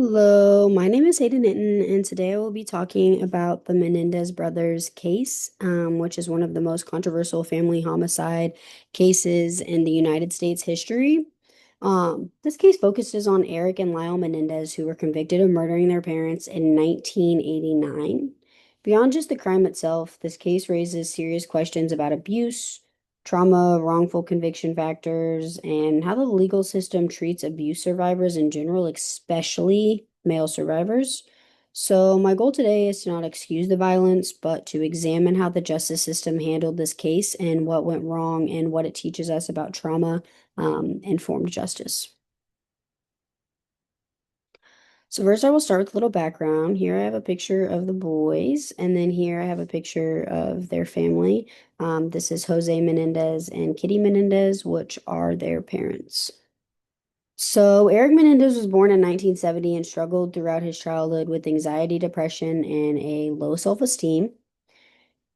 Hello, my name is Hayden Hinton, and today I will be talking about the Menendez brothers case, which is one of the most controversial family homicide cases in the United States history. This case focuses on Eric and Lyle Menendez, who were convicted of murdering their parents in 1989. Beyond just the crime itself, this case raises serious questions about abuse, trauma, wrongful conviction factors, and how the legal system treats abuse survivors in general, especially male survivors. So, my goal today is to not excuse the violence, but to examine how the justice system handled this case and what went wrong and what it teaches us about trauma informed justice. So first I will start with a little background. Here I have a picture of the boys, and then here I have a picture of their family. This is Jose Menendez and Kitty Menendez, which are their parents. So Eric Menendez was born in 1970 and struggled throughout his childhood with anxiety, depression, and a low self-esteem.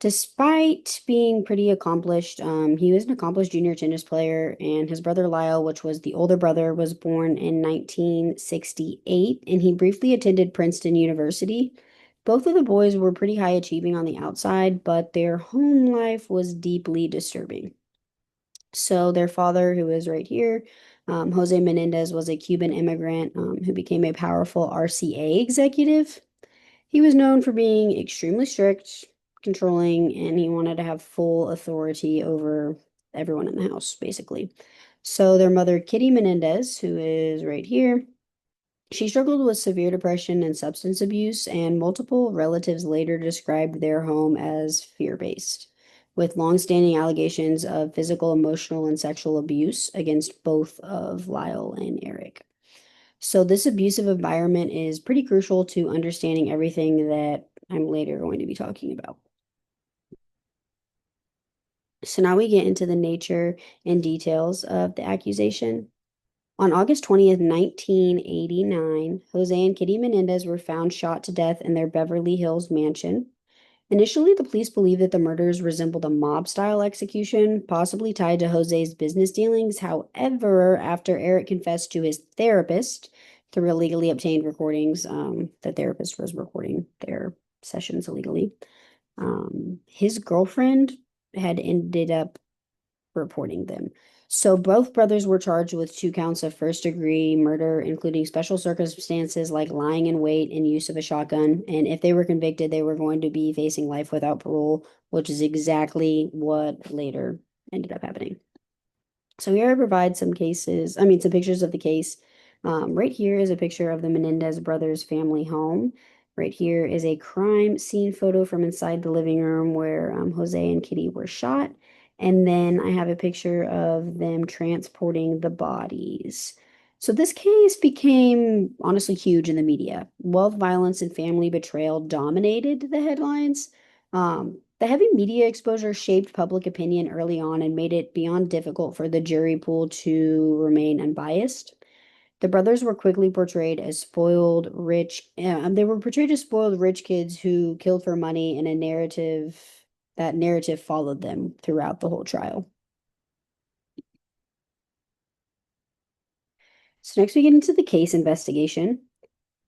Despite being pretty accomplished, he was an accomplished junior tennis player, and his brother Lyle, which was the older brother, was born in 1968, and he briefly attended Princeton University. Both of the boys were pretty high achieving on the outside, but their home life was deeply disturbing. So their father, who is right here, Jose Menendez, was a Cuban immigrant who became a powerful RCA executive. He was known for being extremely strict, controlling, and he wanted to have full authority over everyone in the house, basically. So their mother, Kitty Menendez, who is right here, she struggled with severe depression and substance abuse, and multiple relatives later described their home as fear-based, with longstanding allegations of physical, emotional, and sexual abuse against both of Lyle and Eric. So this abusive environment is pretty crucial to understanding everything that I'm later going to be talking about. So now we get into the nature and details of the accusation. On August 20th, 1989, Jose and Kitty Menendez were found shot to death in their Beverly Hills mansion. Initially, the police believed that the murders resembled a mob-style execution, possibly tied to Jose's business dealings. However, after Eric confessed to his therapist through illegally obtained recordings, the therapist was recording their sessions illegally. His girlfriend had ended up reporting them. So both brothers were charged with 2 counts of first-degree murder, including special circumstances like lying in wait and use of a shotgun. And if they were convicted, they were going to be facing life without parole, which is exactly what later ended up happening. So here I provide some pictures of the case. Right here is a picture of the Menendez brothers' family home. Right here is a crime scene photo from inside the living room where Jose and Kitty were shot. And then I have a picture of them transporting the bodies. So this case became honestly huge in the media. Wealth, violence, and family betrayal dominated the headlines. The heavy media exposure shaped public opinion early on and made it beyond difficult for the jury pool to remain unbiased. The brothers were quickly portrayed as spoiled, rich. They were portrayed as spoiled, rich kids who killed for money in a narrative. That narrative followed them throughout the whole trial. So next we get into the case investigation.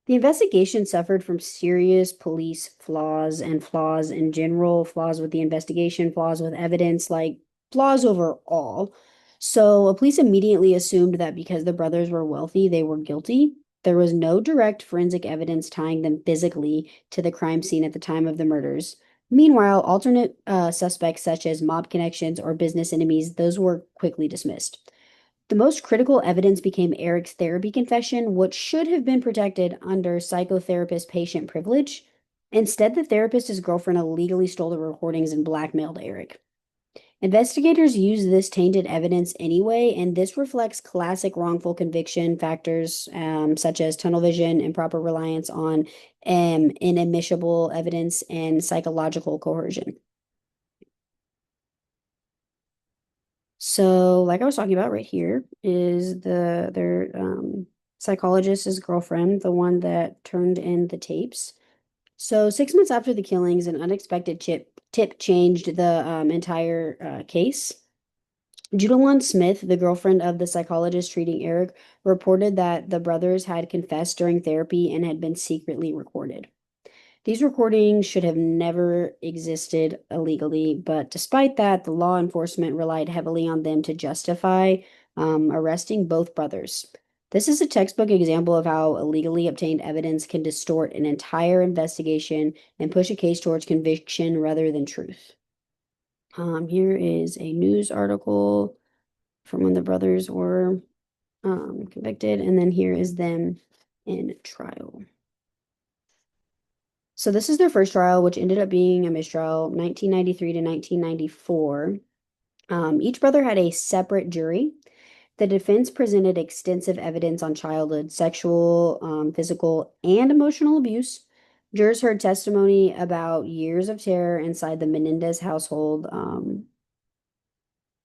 The investigation suffered from serious police flaws and flaws in general, flaws with the investigation, flaws with evidence, like flaws overall. So, police immediately assumed that because the brothers were wealthy, they were guilty. There was no direct forensic evidence tying them physically to the crime scene at the time of the murders. Meanwhile, alternate suspects such as mob connections or business enemies, those were quickly dismissed. The most critical evidence became Eric's therapy confession, which should have been protected under psychotherapist patient privilege. Instead, the therapist, his girlfriend, illegally stole the recordings and blackmailed Eric. Investigators used this tainted evidence anyway, and this reflects classic wrongful conviction factors such as tunnel vision, improper reliance on inadmissible evidence, and psychological coercion. So, like I was talking about right here, is their psychologist's girlfriend, the one that turned in the tapes. So, 6 months after the killings, an unexpected tip changed the entire case. Judalyn Smith, the girlfriend of the psychologist treating Eric, reported that the brothers had confessed during therapy and had been secretly recorded. These recordings should have never existed illegally, but despite that, the law enforcement relied heavily on them to justify arresting both brothers. This is a textbook example of how illegally obtained evidence can distort an entire investigation and push a case towards conviction rather than truth. Here is a news article from when the brothers were convicted, and then here is them in trial. So this is their first trial, which ended up being a mistrial, 1993 to 1994. Each brother had a separate jury. The defense presented extensive evidence on childhood sexual, physical, and emotional abuse. Jurors heard testimony about years of terror inside the Menendez household.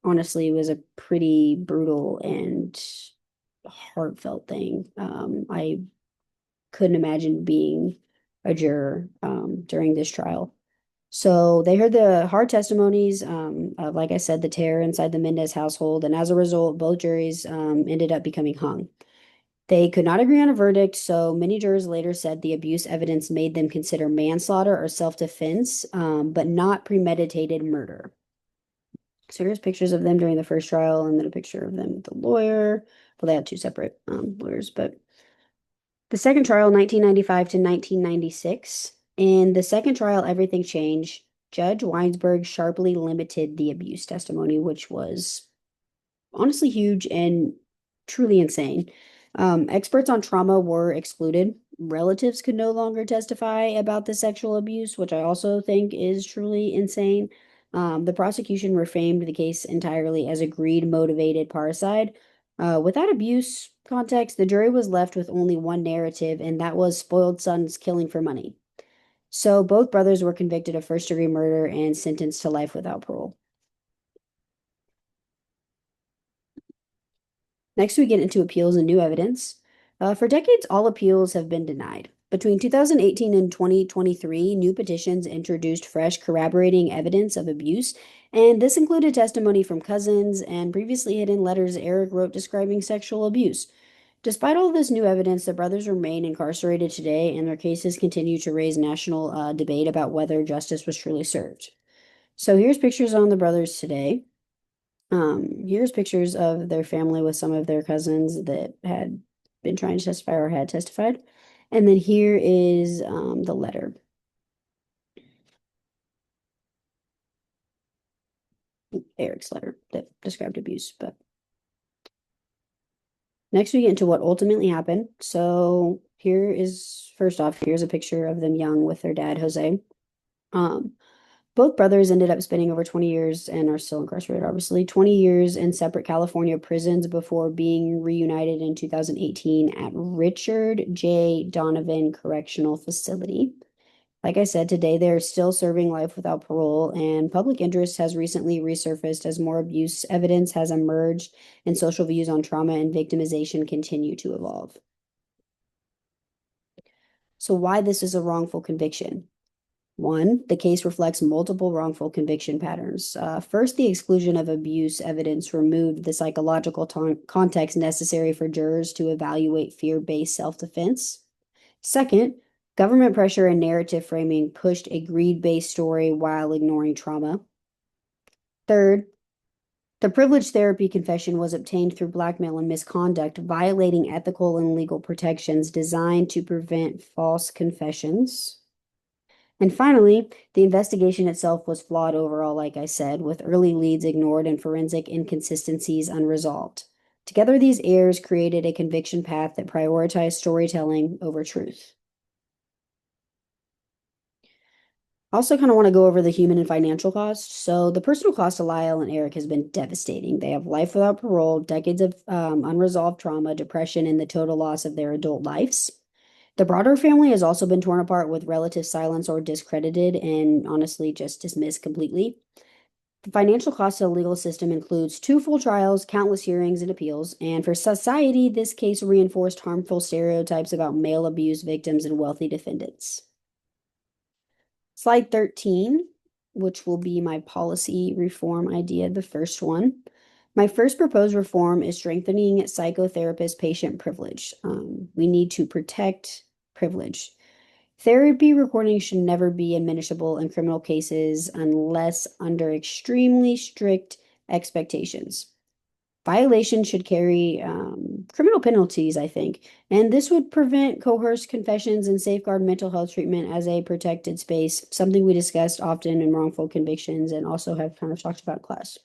Honestly, it was a pretty brutal and heartfelt thing. I couldn't imagine being a juror during this trial. So they heard the hard testimonies of, like I said, the terror inside the Mendez household, and as a result, both juries ended up becoming hung. They could not agree on a verdict, so many jurors later said the abuse evidence made them consider manslaughter or self-defense, but not premeditated murder. So here's pictures of them during the first trial, and then a picture of them with the lawyer. Well, they had two separate lawyers, but the second trial, 1995 to 1996. In the second trial, everything changed. Judge Weinsberg sharply limited the abuse testimony, which was honestly huge and truly insane. Experts on trauma were excluded. Relatives could no longer testify about the sexual abuse, which I also think is truly insane. The prosecution reframed the case entirely as a greed-motivated parricide. Without abuse context, the jury was left with only one narrative, and that was spoiled sons killing for money. So both brothers were convicted of first-degree murder and sentenced to life without parole. Next, we get into appeals and new evidence. For decades, all appeals have been denied. Between 2018 and 2023, new petitions introduced fresh corroborating evidence of abuse, and this included testimony from cousins and previously hidden letters Eric wrote describing sexual abuse. Despite all this new evidence, the brothers remain incarcerated today, and their cases continue to raise national debate about whether justice was truly served. So here's pictures on the brothers today. Here's pictures of their family with some of their cousins that had been trying to testify or had testified. And then here is the letter. Eric's letter that described abuse. But next we get into what ultimately happened. So here is, first off, here's a picture of them young with their dad, Jose. Both brothers ended up spending over 20 years and are still incarcerated, obviously, 20 years in separate California prisons before being reunited in 2018 at Richard J. Donovan Correctional Facility. Like I said, today they're still serving life without parole, and public interest has recently resurfaced as more abuse evidence has emerged and social views on trauma and victimization continue to evolve. So, why this is a wrongful conviction? One, the case reflects multiple wrongful conviction patterns. First, the exclusion of abuse evidence removed the psychological context necessary for jurors to evaluate fear-based self-defense. Second, government pressure and narrative framing pushed a greed-based story while ignoring trauma. Third, the privilege therapy confession was obtained through blackmail and misconduct, violating ethical and legal protections designed to prevent false confessions. And finally, the investigation itself was flawed overall, like I said, with early leads ignored and forensic inconsistencies unresolved. Together, these errors created a conviction path that prioritized storytelling over truth. I also kind of want to go over the human and financial cost. So the personal cost to Lyle and Eric has been devastating. They have life without parole, decades of unresolved trauma, depression, and the total loss of their adult lives. The broader family has also been torn apart with relative silence or discredited and honestly just dismissed completely. The financial cost of the legal system includes 2 full trials, countless hearings and appeals, and for society, this case reinforced harmful stereotypes about male abuse victims and wealthy defendants. Slide 13, which will be my policy reform idea, the first one. My first proposed reform is strengthening psychotherapist patient privilege. We need to protect privilege. Therapy recording should never be admissible in criminal cases unless under extremely strict expectations. Violation should carry criminal penalties, I think, and this would prevent coerced confessions and safeguard mental health treatment as a protected space, something we discussed often in wrongful convictions and also have kind of talked about in class.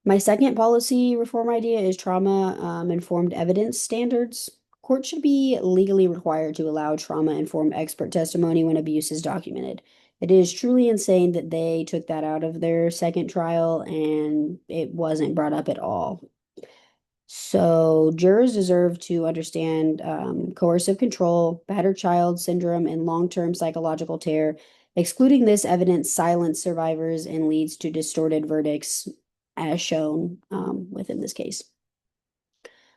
My second policy reform idea is trauma informed evidence standards. Courts should be legally required to allow trauma informed expert testimony when abuse is documented. It is truly insane that they took that out of their second trial and it wasn't brought up at all. So, jurors deserve to understand coercive control, battered child syndrome, and long term psychological tear. Excluding this evidence silence survivors and leads to distorted verdicts, as shown within this case.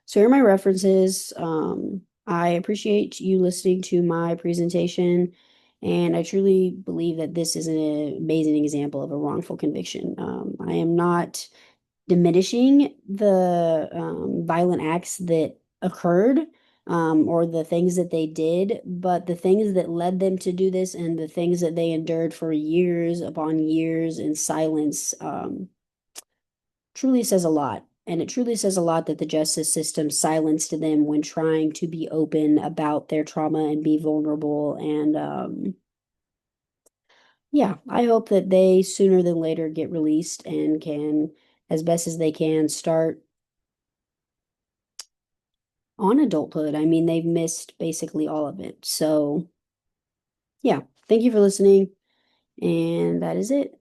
So, here are my references. I appreciate you listening to my presentation, and I truly believe that this is an amazing example of a wrongful conviction. I am not diminishing the violent acts that occurred or the things that they did, but the things that led them to do this and the things that they endured for years upon years in silence truly says a lot. And it truly says a lot that the justice system silenced them when trying to be open about their trauma and be vulnerable. And yeah, I hope that they sooner than later get released and can, as best as they can, start on adulthood. I mean, they've missed basically all of it. So, yeah, thank you for listening. And that is it.